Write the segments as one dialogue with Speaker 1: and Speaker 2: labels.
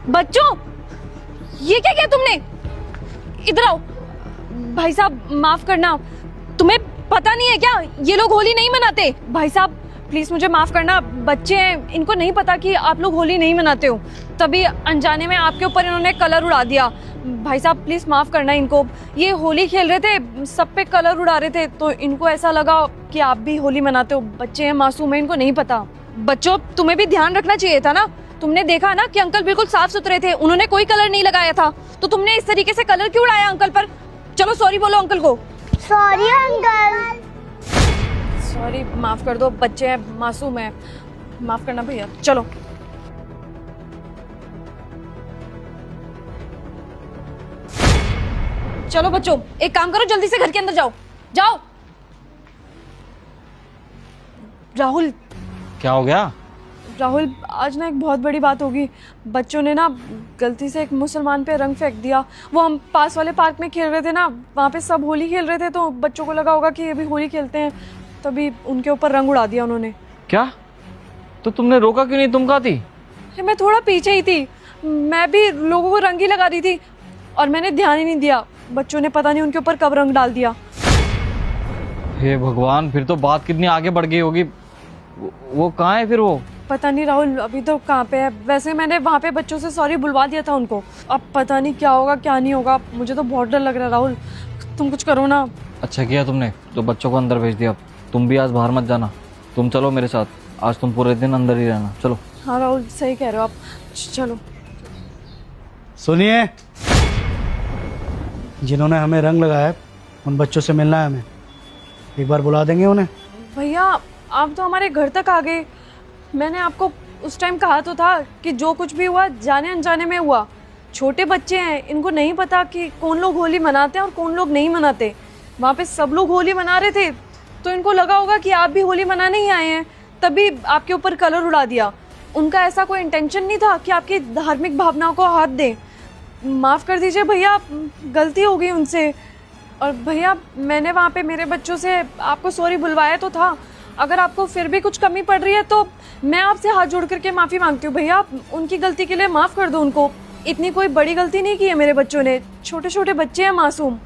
Speaker 1: बच्चों, ये क्या किया तुमने? इधर आओ। भाई साहब माफ करना, तुम्हें पता नहीं है क्या ये लोग होली नहीं मनाते? भाई साहब प्लीज मुझे माफ करना, बच्चे हैं, इनको नहीं पता कि आप लोग होली नहीं मनाते हो, तभी अनजाने में आपके ऊपर इन्होंने कलर उड़ा दिया। भाई साहब प्लीज माफ करना इनको, ये होली खेल रहे थे, सब पे कलर उड़ा रहे थे, तो इनको ऐसा लगा कि आप भी होली मनाते हो। बच्चे हैं, मासूम है, इनको नहीं पता। बच्चों तुम्हें भी ध्यान रखना चाहिए था ना, तुमने देखा ना कि अंकल बिल्कुल साफ सुथरे थे, उन्होंने कोई कलर नहीं लगाया था, तो तुमने इस तरीके से कलर क्यों उड़ाया अंकल पर? चलो सॉरी बोलो अंकल को।
Speaker 2: Sorry uncle.
Speaker 1: सॉरी, माफ कर दो, बच्चे हैं, मासूम है, माफ करना भैया। चलो चलो बच्चों, एक काम करो, जल्दी से घर के अंदर जाओ, जाओ। राहुल।
Speaker 3: क्या हो गया?
Speaker 1: राहुल आज ना एक बहुत बड़ी बात होगी। बच्चों ने ना गलती से एक मुसलमान पे रंग फेंक दिया। वो हम पास वाले पार्क में खेल रहे थे ना, वहाँ पे सब होली खेल रहे थे, तो बच्चों को लगा होगा कि ये भी होली खेलते हैं, तभी उनके ऊपर रंग उड़ा दिया उन्होंने।
Speaker 3: क्या? तो तुमने रोका क्यों नहीं? तुम कहाँ थी?
Speaker 1: मैं थोड़ा पीछे ही थी, मैं भी लोगों को रंग ही लगा रही थी और मैंने ध्यान ही नहीं दिया। बच्चों ने पता नहीं उनके ऊपर कब रंग डाल दिया।
Speaker 3: हे भगवान, फिर तो बात कितनी आगे बढ़ गई होगी। वो कहाँ है फिर? वो
Speaker 1: पता नहीं राहुल, अभी तो कहाँ पे है। वैसे मैंने वहाँ पे बच्चों से सॉरी बुलवा दिया था उनको, अब पता नहीं क्या होगा क्या नहीं होगा। मुझे तो बहुत डर लग रहा है राहुल, तुम कुछ करो ना।
Speaker 3: अच्छा किया तुमने जो बच्चों को अंदर भेज दिया। तुम भी आज बाहर मत जाना, तुम चलो मेरे साथ, आज तुम पूरे दिन अंदर ही रहना। चलो।
Speaker 1: हाँ राहुल सही कह रहे हो आप, चलो।
Speaker 4: सुनिए, जिन्होंने हमें रंग लगाया है उन बच्चों से मिलना है हमें, एक बार बुला देंगे उन्हें?
Speaker 1: भैया आप तो हमारे घर तक आ गए, मैंने आपको उस टाइम कहा तो था कि जो कुछ भी हुआ जाने अनजाने में हुआ। छोटे बच्चे हैं, इनको नहीं पता कि कौन लोग होली मनाते हैं और कौन लोग नहीं मनाते। वहाँ पे सब लोग होली मना रहे थे, तो इनको लगा होगा कि आप भी होली मनाने ही आए हैं, तभी आपके ऊपर कलर उड़ा दिया। उनका ऐसा कोई इंटेंशन नहीं था कि आपकी धार्मिक भावनाओं को हाथ दें। माफ़ कर दीजिए भैया, गलती हो गई उनसे। और भैया मैंने वहाँ पे मेरे बच्चों से आपको सॉरी बुलवाया तो था, अगर आपको फिर भी कुछ कमी पड़ रही है तो मैं आपसे हाथ जोड़ करके माफ़ी मांगती हूँ। भैया उनकी गलती के लिए माफ़ कर दो उनको, इतनी कोई बड़ी गलती नहीं की है मेरे बच्चों ने, छोटे छोटे बच्चे हैं, मासूम।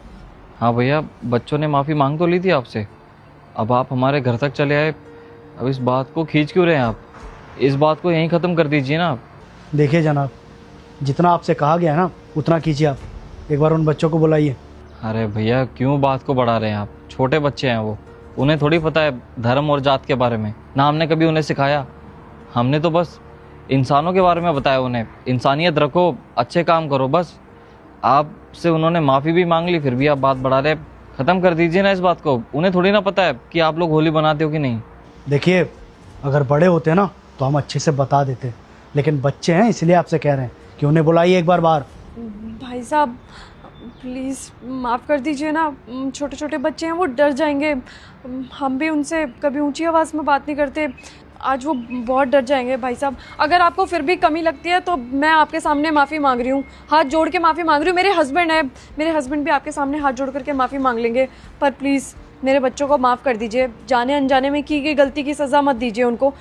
Speaker 3: हाँ भैया, बच्चों ने माफ़ी मांग तो ली थी आपसे, अब आप हमारे घर तक चले आए, अब इस बात को खींच क्यों रहे हैं आप? इस बात को यहीं ख़त्म कर दीजिए ना आप।
Speaker 4: देखिए जनाब, जितना आपसे कहा गया है ना उतना कीजिए आप, एक बार उन बच्चों को बुलाइए।
Speaker 3: अरे भैया क्यों बात को बढ़ा रहे हैं आप? छोटे बच्चे हैं वो, उन्हें थोड़ी पता है धर्म और जात के बारे में, ना हमने कभी उन्हें सिखाया। हमने तो बस इंसानों के बारे में बताया उन्हें, इंसानियत रखो, अच्छे काम करो बस। आपसे उन्होंने माफ़ी भी मांग ली, फिर भी आप बात बढ़ा रहे। ख़त्म कर दीजिए ना इस बात को, उन्हें थोड़ी ना पता है कि आप लोग होली बनाते हो कि नहीं।
Speaker 4: देखिए अगर बड़े होते ना तो हम अच्छे से बता देते, लेकिन बच्चे हैं इसलिए आपसे कह रहे हैं कि उन्हें बुलाइए एक बार बाहर।
Speaker 1: भाई साहब प्लीज़ माफ़ कर दीजिए ना, छोटे छोटे बच्चे हैं, वो डर जाएंगे। हम भी उनसे कभी ऊंची आवाज़ में बात नहीं करते, आज वो बहुत डर जाएंगे। भाई साहब अगर आपको फिर भी कमी लगती है तो मैं आपके सामने माफ़ी मांग रही हूँ, हाथ जोड़ के माफ़ी मांग रही हूँ। मेरे हस्बैंड है, मेरे हस्बैंड भी आपके सामने हाथ जोड़ करके माफ़ी मांग लेंगे, पर प्लीज़ मेरे बच्चों को माफ़ कर दीजिए। जाने अनजाने में की गई गलती की सज़ा मत दीजिए उनको,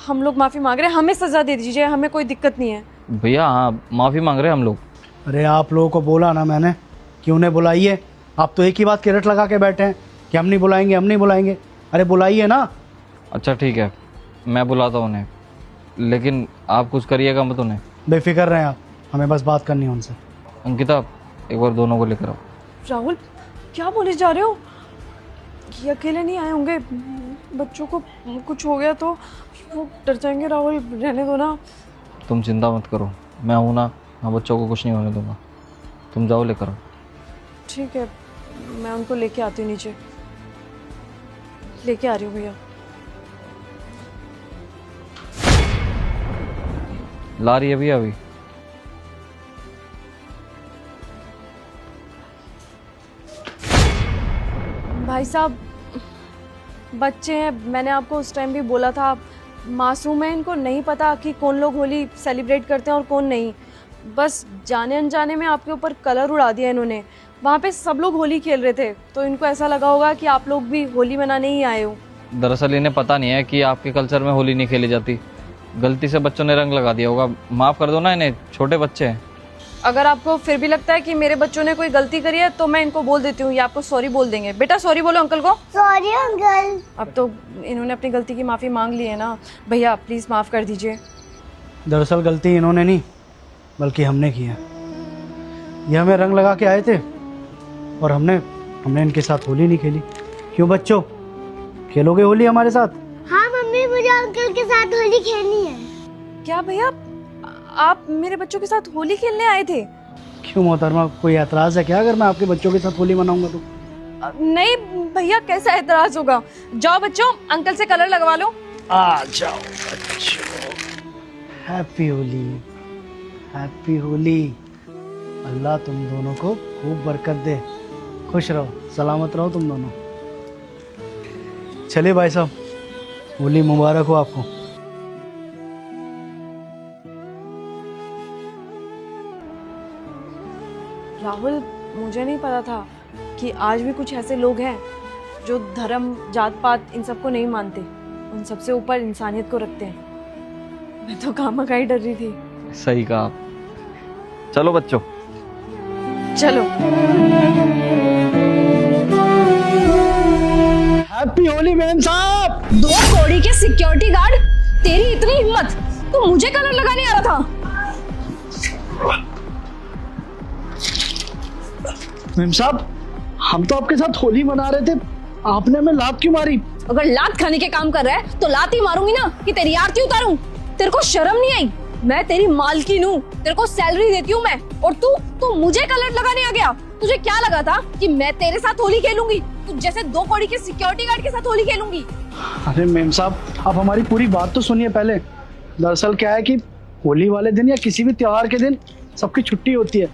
Speaker 1: हम लोग माफ़ी मांग रहे हैं, हमें सज़ा दे दीजिए, हमें कोई दिक्कत नहीं है।
Speaker 3: भैया हाँ, माफ़ी मांग रहे हैं हम लोग।
Speaker 4: अरे आप लोगों को बोला ना मैंने कि उन्हें बुलाइए, आप तो एक ही बात की रट लगा के बैठे हैं कि हम नहीं बुलाएंगे, हम नहीं बुलाएंगे। अरे बुलाइए ना।
Speaker 3: अच्छा ठीक है, मैं बुलाता हूँ उन्हें, लेकिन आप कुछ करिएगा मत उन्हें।
Speaker 4: बेफिक्र रहें आप, हमें बस बात करनी है उनसे।
Speaker 3: अंकिता एक बार दोनों को लेकर आओ।
Speaker 1: राहुल क्या बोले जा रहे हो? ये अकेले नहीं आए होंगे, बच्चों को कुछ हो गया तो वो डर जाएंगे। राहुल रहने दो ना।
Speaker 3: तुम चिंता मत करो, मैं हूँ ना, हाँ बच्चों को कुछ नहीं होने दूंगा, तुम जाओ लेकर आओ।
Speaker 1: ठीक है, मैं उनको लेके आती हूँ नीचे, लेके आ रही हूँ भैया।
Speaker 3: ला रही है भैया अभी।
Speaker 1: भाई साहब बच्चे हैं, मैंने आपको उस टाइम भी बोला था, मासूम है, इनको नहीं पता कि कौन लोग होली सेलिब्रेट करते हैं और कौन नहीं। बस जाने अनजाने में आपके ऊपर कलर उड़ा दिया इन्होंने। वहाँ पे सब लोग होली खेल रहे थे, तो इनको ऐसा लगा होगा कि आप लोग भी होली मनाने ही आए हो।
Speaker 3: दरअसल इन्हें पता नहीं है कि आपके कल्चर में होली नहीं खेली जाती, गलती से बच्चों ने रंग लगा दिया होगा, माफ़ कर दो ना इन्हें, छोटे बच्चे हैं।
Speaker 1: अगर आपको फिर भी लगता है कि मेरे बच्चों ने कोई गलती करी है तो मैं इनको बोल देती हूँ, ये आपको सॉरी बोल देंगे। बेटा सॉरी बोलो अंकल को।
Speaker 2: Sorry uncle.
Speaker 1: अब तो इन्होंने अपनी गलती की माफ़ी मांग ली है ना, भैया प्लीज़ माफ़ कर दीजिए।
Speaker 4: दरअसल गलती इन्होंने नहीं बल्कि हमने की है। ये हमें रंग लगा के आए थे और हमने इनके साथ होली नहीं खेली। क्यों बच्चों, खेलोगे होली हमारे साथ?
Speaker 2: हाँ मम्मी, मुझे अंकल के साथ होली खेलनी है।
Speaker 1: क्या भैया आप मेरे बच्चों के साथ होली खेलने आए थे?
Speaker 4: क्यों मोहतरमा, कोई एतराज़ है क्या अगर मैं आपके बच्चों के साथ होली मनाऊंगा तो?
Speaker 1: नहीं भैया, कैसा एतराज होगा। जाओ बच्चों अंकल से कलर लगवा लो।
Speaker 4: आ जाओ बच्चों, हैप्पी होली, हैप्पी होली। अल्लाह तुम दोनों को खूब बरकत दे, खुश रहो, सलामत रहो तुम दोनों। चलिए भाई साहब, होली मुबारक हो आपको।
Speaker 1: राहुल, मुझे नहीं पता था कि आज भी कुछ ऐसे लोग हैं जो धर्म जात पात इन सबको नहीं मानते, उन सबसे ऊपर इंसानियत को रखते हैं। मैं तो खामखा ही डर रही थी।
Speaker 3: सही कहा। चलो बच्चों,
Speaker 1: चलो।
Speaker 4: हैप्पी होली मैम साहब।
Speaker 1: 2 कौड़ी के सिक्योरिटी गार्ड, तेरी इतनी हिम्मत, तो मुझे कलर लगाने आ रहा था।
Speaker 4: मैम साहब, हम तो आपके साथ होली मना रहे थे, आपने हमें लात क्यों मारी?
Speaker 1: अगर लात खाने के काम कर रहा है तो लात ही मारूंगी ना, कि तेरी आरती उतारूं। तेरे को शर्म नहीं आई? मैं तेरी मालकिन हूँ, तेरे को सैलरी देती हूँ मैं, और तू मुझे कलर लगाने आ गया। तुझे क्या लगा था कि मैं तेरे साथ होली खेलूंगी? तू जैसे 2 कौड़ी के सिक्योरिटी गार्ड के साथ होली खेलूंगी?
Speaker 4: अरे मैम साहब, आप हमारी पूरी बात तो सुनिए पहले। दरअसल क्या है कि होली वाले दिन या किसी भी त्योहार के दिन सबकी छुट्टी होती है,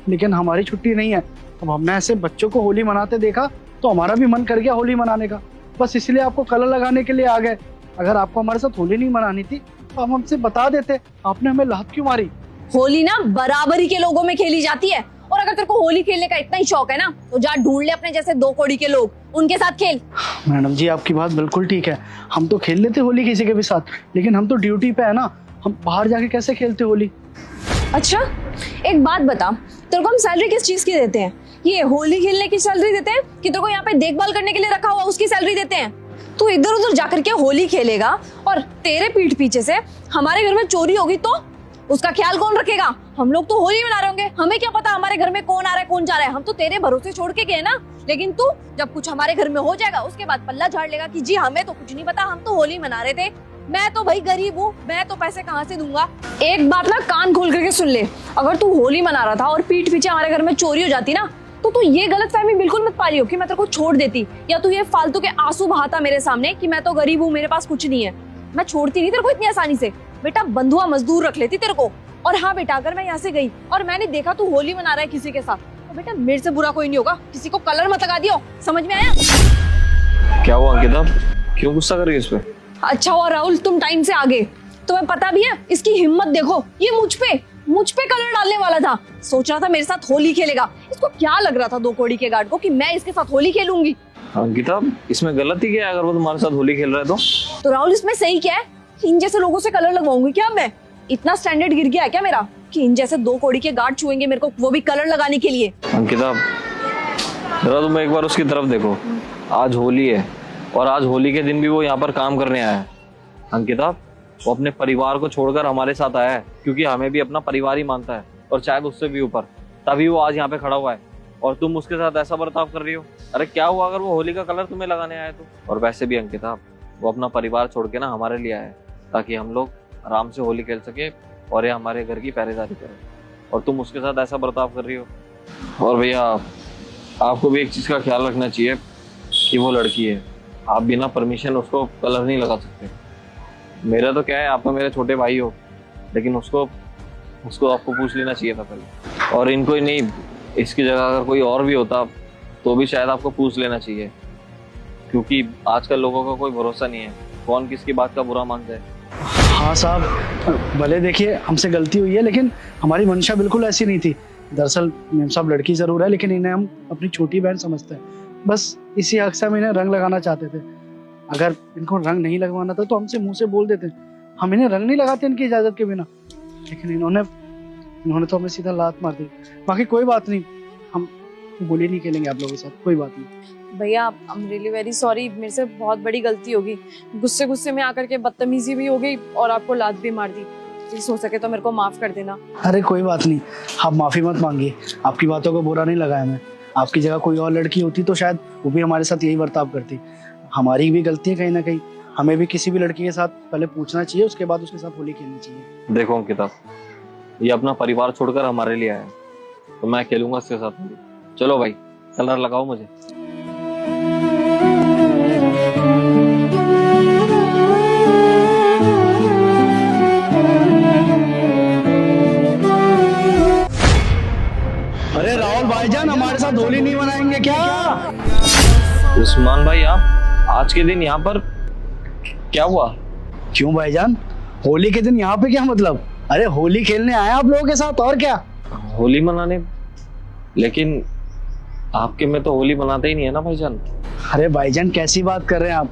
Speaker 4: लेकिन हमारी छुट्टी नहीं है। अब हमने ऐसे बच्चों को होली मनाते देखा तो हमारा भी मन कर गया होली मनाने का, बस इसलिए आपको कलर लगाने के लिए आ गए। अगर आपको हमारे साथ होली नहीं मनानी थी तो आप हमसे बता देते, आपने हमें लात क्यों मारी?
Speaker 1: होली ना बराबरी के लोगों में खेली जाती है, और अगर तेरे को होली खेलने का इतना ही शौक है ना तो जा ढूंढ ले अपने जैसे 2 कौड़ी के लोग, उनके साथ खेल।
Speaker 4: मैडम जी, आपकी बात बिल्कुल ठीक है, हम तो खेल लेते होली किसी के भी साथ, लेकिन हम तो ड्यूटी पे है ना, हम बाहर जाके कैसे खेलते होली?
Speaker 1: अच्छा एक बात बता, तेरे को हम सैलरी किस चीज की देते हैं? ये होली खेलने की सैलरी देते हैं कि तेरे को यहाँ पे देखभाल करने के लिए रखा हुआ उसकी सैलरी देते हैं? तू इधर उधर जाकर के होली खेलेगा और तेरे पीठ पीछे से हमारे घर में चोरी होगी तो उसका ख्याल कौन रखेगा? हम लोग तो होली मना रहे होंगे, हमें क्या पता हमारे घर में कौन आ रहा है कौन जा रहा है। हम तो तेरे भरोसे छोड़ के गए ना, लेकिन तू जब कुछ हमारे घर में हो जाएगा उसके बाद पल्ला झाड़ लेगा कि जी हमें तो कुछ नहीं पता, हम तो होली मना रहे थे। मैं तो भाई गरीब हूँ, मैं तो पैसे कहाँ से दूंगा। एक बात ना कान खोल करके सुन ले, अगर तू होली मना रहा था और पीठ पीछे हमारे घर में चोरी हो जाती ना तो तू ये गलतफहमी बिल्कुल मत पालियो कि मैं तेरे को छोड़ देती, या तू ये फालतू के आंसू बहाता मेरे सामने कि मैं तो गरीब हूँ, मेरे पास कुछ नहीं है। मैं छोड़ती नहीं तेरे को इतनी आसानी से। बेटा बंधुआ मजदूर रख लेती तेरे को। और हाँ बेटा, अगर मैं यहाँ से गई और मैंने देखा तू होली मना रहा है किसी के साथ, तो बेटा मेरे से बुरा कोई नहीं होगा, किसी को कलर मत लगा दियो, समझ में आया?
Speaker 5: क्या हुआ अंकिता, क्यों गुस्सा कर रही है इस पे?
Speaker 1: अच्छा हुआ राहुल तुम टाइम से आ गए, तुम्हें पता भी है इसकी हिम्मत देखो, ये मुझ पे कलर डालने वाला था, सोच रहा था मेरे साथ होली खेलेगा। इसको क्या लग रहा था 2 कौड़ी के गार्ड को कि मैं इसके साथ होली खेलूंगी?
Speaker 5: अंकिता, इसमें गलती क्या है अगर वो तुम्हारे साथ होली खेल रहा है
Speaker 1: तो राहुल इसमें सही क्या है? इन जैसे लोगों से कलर लगवाऊंगी क्या मैं? इतना स्टैंडर्ड गिर गया है क्या मेरा कि इन जैसे 2 कौड़ी के गार्ड छुएंगे मेरे को, वो भी कलर लगाने के लिए?
Speaker 5: अंकिता जरा तुम एक बार उसकी तरफ देखो, आज होली है और आज होली के दिन भी वो यहाँ पर काम करने आया है। अंकिता, वो अपने परिवार को छोड़कर हमारे साथ आया है क्योंकि हमें भी अपना परिवार ही मानता है और शायद उससे भी ऊपर, तभी वो आज यहाँ पे खड़ा हुआ है और तुम उसके साथ ऐसा बर्ताव कर रही हो। अरे क्या हुआ अगर वो होली का कलर तुम्हें लगाने आया तो? और वैसे भी अंकिता, वो अपना परिवार छोड़ के ना हमारे लिए आया है ताकि हम लोग आराम से होली खेल सके और ये हमारे घर की पहरेदारी करे, और तुम उसके साथ ऐसा बर्ताव कर रही हो। और भैया आपको भी एक चीज़ का ख्याल रखना चाहिए कि वो लड़की है, आप बिना परमिशन उसको कलर नहीं लगा सकते। मेरा तो क्या है, आप तो मेरे छोटे भाई हो, लेकिन उसको आपको पूछ लेना चाहिए था पहले। और इनको ही नहीं, इसकी जगह अगर कोई और भी होता तो भी शायद आपको पूछ लेना चाहिए, क्योंकि आजकल लोगों का कोई भरोसा नहीं है, कौन किसकी बात का बुरा मानता है।
Speaker 4: हाँ साहब, भले देखिए हमसे गलती हुई है, लेकिन हमारी मंशा बिल्कुल ऐसी नहीं थी। दरअसल मैम साहब लड़की ज़रूर है, लेकिन इन्हें हम अपनी छोटी बहन समझते हैं, बस इसी हक से हम इन्हें रंग लगाना चाहते थे। अगर इनको रंग नहीं लगवाना था तो हमसे मुंह से बोल देते, हम इन्हें रंग नहीं लगाते इनकी इजाजत के बिना, लेकिन इन्होंने तो हमें सीधा लात मार दी। बाकी कोई बात नहीं, हम होली नहीं खेलेंगे आप लोगों के साथ, कोई बात नहीं।
Speaker 1: भैया I am really very sorry, मेरे से बहुत बड़ी गलती होगी। गुस्से में आकर के बदतमीजी भी हो गई और आपको लात भी मार दी। प्लीज हो सके तो मेरे को माफ कर देना।
Speaker 4: अरे कोई बात नहीं, आप माफी मत मांगिए, आपकी बातों को बुरा नहीं लगाया मैं। आपकी जगह कोई और लड़की होती तो शायद वो भी हमारे साथ यही बर्ताव करती। हमारी भी गलती है कहीं ना कहीं, हमें भी किसी भी लड़की के साथ पहले पूछना चाहिए, उसके बाद उसके साथ होली खेलनी चाहिए।
Speaker 5: देखो अंकिता, ये अपना परिवार छोड़कर हमारे लिए आया है, तो मैं खेलूंगा इसके साथ होली। चलो भाई, कलर लगाओ मुझे।
Speaker 4: अरे राहुल भाईजान, हमारे साथ होली नहीं मनाएंगे क्या?
Speaker 5: उस्मान भाई, आप आज के दिन यहाँ पर क्या हुआ?
Speaker 4: क्यों भाईजान, होली के दिन यहाँ पे क्या मतलब? अरे होली खेलने आए आप लोगों के साथ, और क्या।
Speaker 5: होली मनाने? लेकिन आपके में तो होली मनाते ही नहीं है ना भाईजान।
Speaker 4: अरे भाईजान कैसी बात कर रहे हैं आप?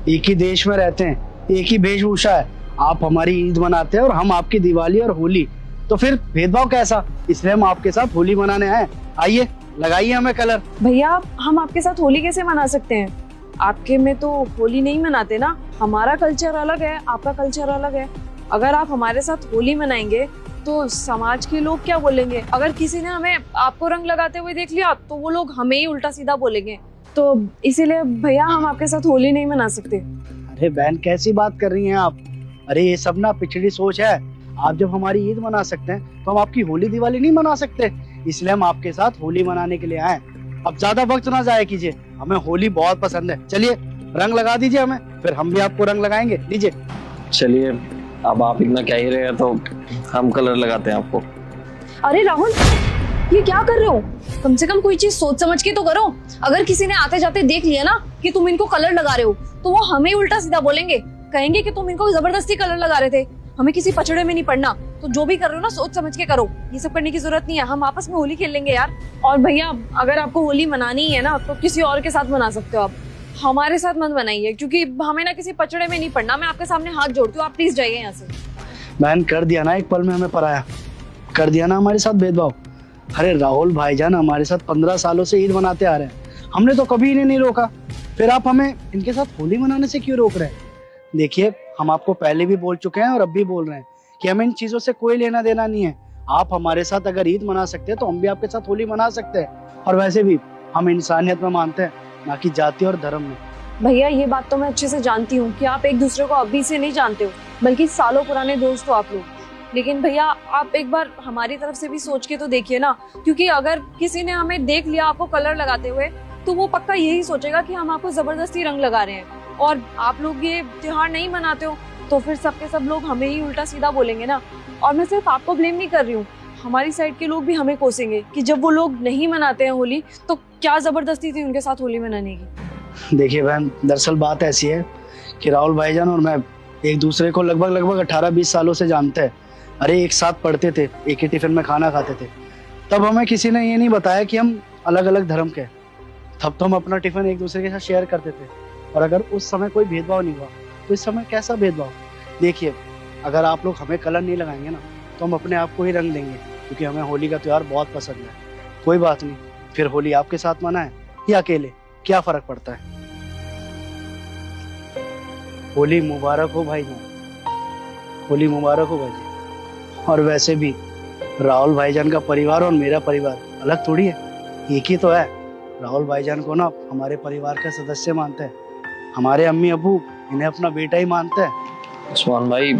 Speaker 4: एक ही देश में रहते हैं, एक ही वेशभूषा है। आप हमारी ईद मनाते हैं और हम आपकी दिवाली और होली, तो फिर भेदभाव कैसा? इसलिए हम आपके साथ होली मनाने आए। आइए लगाइए हमें कलर।
Speaker 1: भैया हम आपके साथ होली कैसे मना सकते हैं? आपके में तो होली नहीं मनाते ना। हमारा कल्चर अलग है, आपका कल्चर अलग है। अगर आप हमारे साथ होली मनाएंगे तो समाज के लोग क्या बोलेंगे? अगर किसी ने हमें आपको रंग लगाते हुए देख लिया तो वो लोग हमें ही उल्टा सीधा बोलेंगे। तो इसीलिए भैया हम आपके साथ होली नहीं मना सकते।
Speaker 4: अरे बहन कैसी बात कर रही हैं आप? अरे ये सब ना पिछड़ी सोच है। आप जब हमारी ईद मना सकते हैं तो हम आपकी होली दिवाली नहीं मना सकते, इसलिए हम आपके साथ होली मनाने के लिए आए। अब ज्यादा वक्त ना जाया कीजिए, हमें होली बहुत पसंद है। चलिए रंग लगा दीजिए हमें, फिर हम भी आपको रंग लगाएंगे। लीजिए।
Speaker 5: चलिए, अब आप इतना कह ही रहे हैं तो हम कलर लगाते हैं आपको।
Speaker 1: अरे राहुल, ये क्या कर रहे हो? कम से कम कोई चीज सोच समझ के तो करो। अगर किसी ने आते जाते देख लिया ना कि तुम इनको कलर लगा रहे हो तो वो हमें उल्टा सीधा बोलेंगे, कहेंगे कि तुम इनको जबरदस्ती कलर लगा रहे थे। हमें किसी पचड़े में नहीं पड़ना, तो जो भी कर रहे हो ना सोच समझ के करो। ये सब करने की जरूरत नहीं है, हम आपस में होली खेल लेंगे यार। और भैया अगर आपको होली मनानी ही है ना तो किसी और के साथ मना सकते हो आप, हमारे साथ मत मनाइए, क्योंकि हमें ना किसी पचड़े में नहीं पड़ना। मैं आपके सामने हाथ जोड़ती हूँ, आप प्लीज जाइए यहाँ से।
Speaker 4: बहन कर दिया ना एक पल में हमें पराया, कर दिया ना हमारे साथ भेदभाव। अरे राहुल भाईजान हमारे साथ 15 सालों से ईद मनाते आ रहे हैं, हमने तो कभी इन्हें नहीं रोका, फिर आप हमें इनके साथ होली मनाने से क्यों रोक रहे हैं? देखिए हम आपको पहले भी बोल चुके हैं और अब भी बोल रहे हैं कि हमें इन चीजों से कोई लेना देना नहीं है। आप हमारे साथ अगर ईद मना सकते हैं तो हम भी आपके साथ होली मना सकते हैं। और वैसे भी हम इंसानियत में मानते हैं, ना कि जाति और धर्म में।
Speaker 1: भैया ये बात तो मैं अच्छे से जानती हूँ कि आप एक दूसरे को अभी से नहीं जानते हो, बल्कि सालों पुराने दोस्त हो आप लोग। लेकिन भैया आप एक बार हमारी तरफ से भी सोच के तो देखिए ना, क्योंकि अगर किसी ने हमें देख लिया आपको कलर लगाते हुए तो वो पक्का यही सोचेगा कि हम आपको जबरदस्ती रंग लगा रहे हैं। और आप लोग ये त्योहार नहीं मनाते हो तो फिर सबके सब लोग हमें ही उल्टा सीधा बोलेंगे ना। और मैं सिर्फ आपको ब्लेम नहीं कर रही हूँ, हमारी साइड के लोग भी हमें कोसेंगे कि जब वो लोग नहीं मनाते हैं होली तो क्या जबरदस्ती थी उनके साथ होली मनाने की।
Speaker 4: देखिए बहन, दरअसल बात ऐसी है कि राहुल भाईजान और मैं एक दूसरे को लगभग 18-20 सालों से जानते हैं। अरे एक साथ पढ़ते थे, एक ही टिफिन में खाना खाते थे। तब हमें किसी ने ये नहीं बताया कि हम अलग अलग धर्म के। तब तो हम अपना टिफिन एक दूसरे के साथ शेयर करते थे, और अगर उस समय कोई भेदभाव नहीं हुआ तो इस समय कैसा भेदभाव? देखिए अगर आप लोग हमें कलर नहीं लगाएंगे ना तो हम अपने आप को ही रंग देंगे, क्योंकि हमें होली का त्योहार बहुत पसंद है। कोई बात नहीं, फिर होली आपके साथ मनाएं या अकेले, क्या फर्क पड़ता है? होली मुबारक हो भाईजान, होली मुबारक हो भाईजान। और वैसे भी राहुल भाईजान का परिवार और मेरा परिवार अलग थोड़ी है, एक ही तो है। राहुल भाईजान को ना हमारे परिवार का सदस्य मानते हैं, हमारे अम्मी अबू इन्हें अपना बेटा ही मानते हैं।
Speaker 5: उस्मान भाई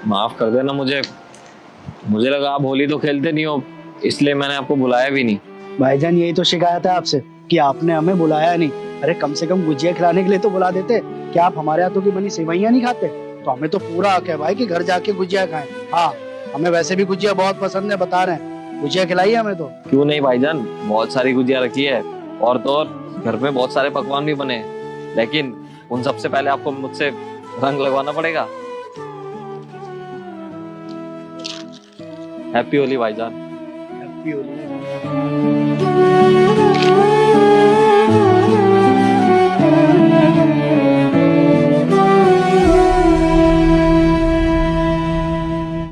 Speaker 5: माफ कर देना मुझे लगा आप होली तो खेलते नहीं हो, इसलिए मैंने आपको बुलाया भी नहीं।
Speaker 4: भाईजान यही तो शिकायत है आपसे कि आपने हमें बुलाया नहीं। अरे कम से कम गुजिया खिलाने के लिए तो बुला देते। क्या आप हमारे हाथों की बनी सेवइयां नहीं खाते? तो हमें तो पूरा हक है भाई कि घर जाके गुजिया खाएं। हाँ हमें वैसे भी गुजिया बहुत पसंद है, बता रहे हैं, गुजिया खिलाइए हमें तो।
Speaker 5: क्यों नहीं भाईजान, बहुत सारी गुजिया रखी है और तो और घर में बहुत सारे पकवान भी बने हैं, लेकिन उन सबसे पहले आपको मुझसे रंग लगवाना पड़ेगा। हैप्पी होली भाईजान।
Speaker 4: हैप्पी होली।